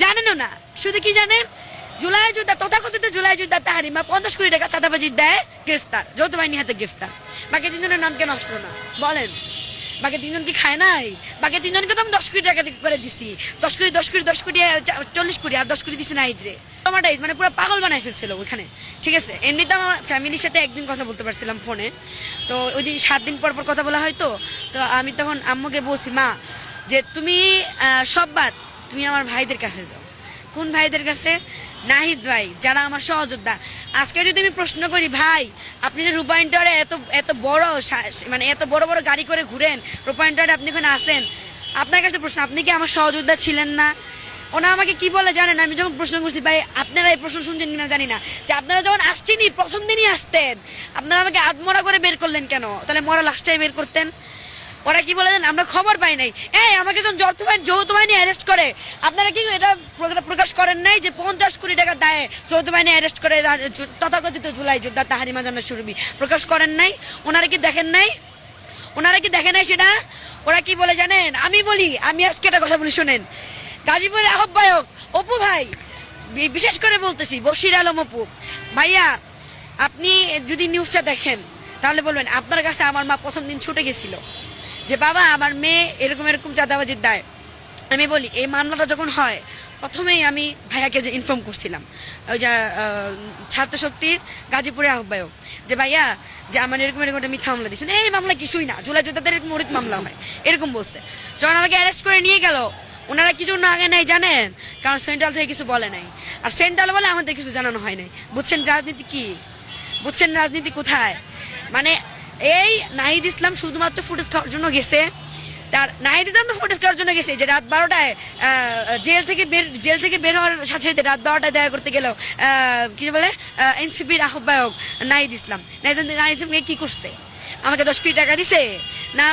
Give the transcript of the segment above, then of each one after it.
জানেনও না, শুধু কি জানেন, জুলাই যোদ্ধা তথাকথিত জুলাই যোদ্ধা তাহারিমা 50 কোটি টাকা চাঁদাবাজি দেয়, গ্রেফতার, যৌথ বাহিনী হাতে গ্রেফতার। বাকি তিনজনের নাম কেন আসলো না বলেন? বাকি তিনজন কি খায় নাই? বাকি তিনজনকে তো আমি 10 কোটি টাকা করে দিচ্ছি, 10 কোটি 40 কোটি আর 10 কোটি দিচ্ছি না ঈদরে। টমাটাইজ মানে পুরো পাগল বানাই ফেলছিল ওইখানে, ঠিক আছে। এমনিতে আমার ফ্যামিলির সাথে একদিন কথা বলতে পারছিলাম ফোনে, তো ওই দিন 7 দিন পর পর কথা বলা হয়তো। তো আমি তখন আম্মুকে বলছি, মা যে তুমি সব বাদ, তুমি আমার ভাইদের কাছে যাও। কোন ভাইদের কাছে? নাহিদ ভাই, যারা আমার সহযোদ্ধা। আজকে যদি আমি প্রশ্ন করি, ভাই আপনি যে রূপায়ণ টাওয়ারে এত বড় মানে এত বড় বড় গাড়ি করে ঘুরেন, রূপায়ণ টাওয়ারে আপনি ওখানে আসেন, আপনার কাছে প্রশ্ন, আপনি কি আমার সহযোদ্ধা ছিলেন না? ওনা আমাকে কি বলে জানেন? আমি যখন প্রশ্ন করছি, ভাই আপনারা এই প্রশ্ন শুনছেন কিনা জানি না, যে আপনারা যখন আসছেনই প্রথম দিনই আসতেন, আপনারা আমাকে আধমরা করে বের করলেন কেন? তাহলে মরা লাস্টটাই বের করতেন। ওরা কি বলে, আমরা খবর পাই নাই। আমাকে যখন যৌথ বাহিনী অ্যারেস্ট করে, আপনারা কি এটা প্রকাশ করেন নাই যে 50 কোটি টাকা দায়ে যৌথ বাহিনী অ্যারেস্ট করে তথাকথিত জুলাই যোদ্ধা তাহারিমা জান্নাত সুরভি প্রকাশ করেন নাই? ওনারা কি দেখেন নাই? সেটা ওরা কি বলে জানেন? আমি বলি, আমি আজকে একটা কথা বলি শোনেন। গাজীপুরের আহ্বায়ক অপু ভাই, বিশেষ করে বলতেছি, বশির আলম অপু ভাইয়া, আপনি যদি নিউজটা দেখেন তাহলে বলবেন আপনার কাছে আমার মা প্রথম দিন ছুটে গেছিল যে বাবা আমার মেয়ে এরকম এরকম চাঁদাবাজির দায়। আমি বলি, এই মামলাটা যখন হয় প্রথমেই আমি ভাইয়াকে যে ইনফর্ম করছিলাম, ওই যে ছাত্র শক্তির গাজীপুরের আহ্বায়ক, যে ভাইয়া যে আমার এরকম এরকম একটা মিথ্যা মামলা দিচ্ছেন, এই মামলা কিছুই না, জুলাই যোদ্ধাদের এরকম মরিত মামলা হয়, এরকম বলছে। যখন আমাকে অ্যারেস্ট করে নিয়ে গেল, ওনারা কিছু না আগে নাই জানেন, কারণ সেন্ট্রাল থেকে কিছু বলে নাই, আর সেন্ট্রাল বলে আমাদের কিছু জানানো হয় নাই। বুঝছেন রাজনীতি কি? বুঝছেন রাজনীতি কোথায়? মানে এই নাহিদ ইসলাম শুধুমাত্র ফুটেজ খাওয়ার জন্য গেছে। তার নাহিদ ইসলাম তো ফুটেজ খাওয়ার জন্য গেছে, যে রাত 12টায় জেল থেকে বের হওয়ার সাথে সাথে রাত 12টায় দেখা করতে গেল কি বলে এনসিপির আহ্বায়ক নাহিদ ইসলাম কি করছে? আমাকে 10 কোটি টাকা দিছে না,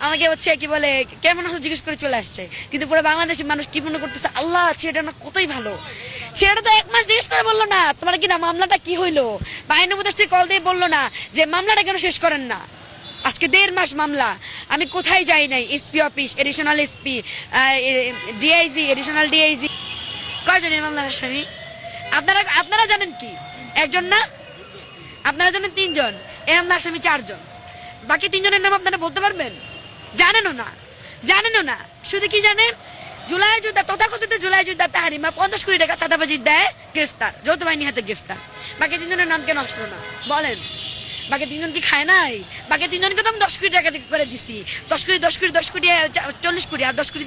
আমাকে হচ্ছে কি বলে কেমন আছো জিজ্ঞেস করে চলে আসছে। কিন্তু পুরো বাংলাদেশের মানুষ কি মনে করতেছে, আল্লাহ ছেলেটা না কতই ভালো, ছেলেটা তো 1 মাস জিজ্ঞেস করে বললো না তোমার কি না মামলাটা কি হইলো, বাহিনী উপদেষ্টা কল দিয়ে বললো না যে মামলাটা কেন শেষ করেন না। আজকে 1.5 মাস মামলা, আমি কোথায় যাই নাই, SP office, additional SP, DIG, additional DIG, কয়জন এই মামলার আসামি? আপনারা জানেন কি? একজন না, আপনারা জানেন 3 জন, এই মামলার আসামি 4 জন। বাকি 3 জনের নাম আপনারা বলতে পারবেন? জানেনও না, শুধু কি জানেন, জুলাই যোদ্ধা তথাকথিত জুলাই যোদ্ধা তাহারিমা 50 কোটি টাকা চাঁদাবাজি দেয়, গ্রেফতার, যৌথ বাহিনী হাতে গ্রেফতার। বাকি 3 জনের নাম কেন আসলো না বলেন? বাকি 3 জন কি খায় নাই? বাকি 3 জনকে তো আমি 10 কোটি টাকা করে দিচ্ছি, 10 কোটি 40 কোটি আর 10 কোটি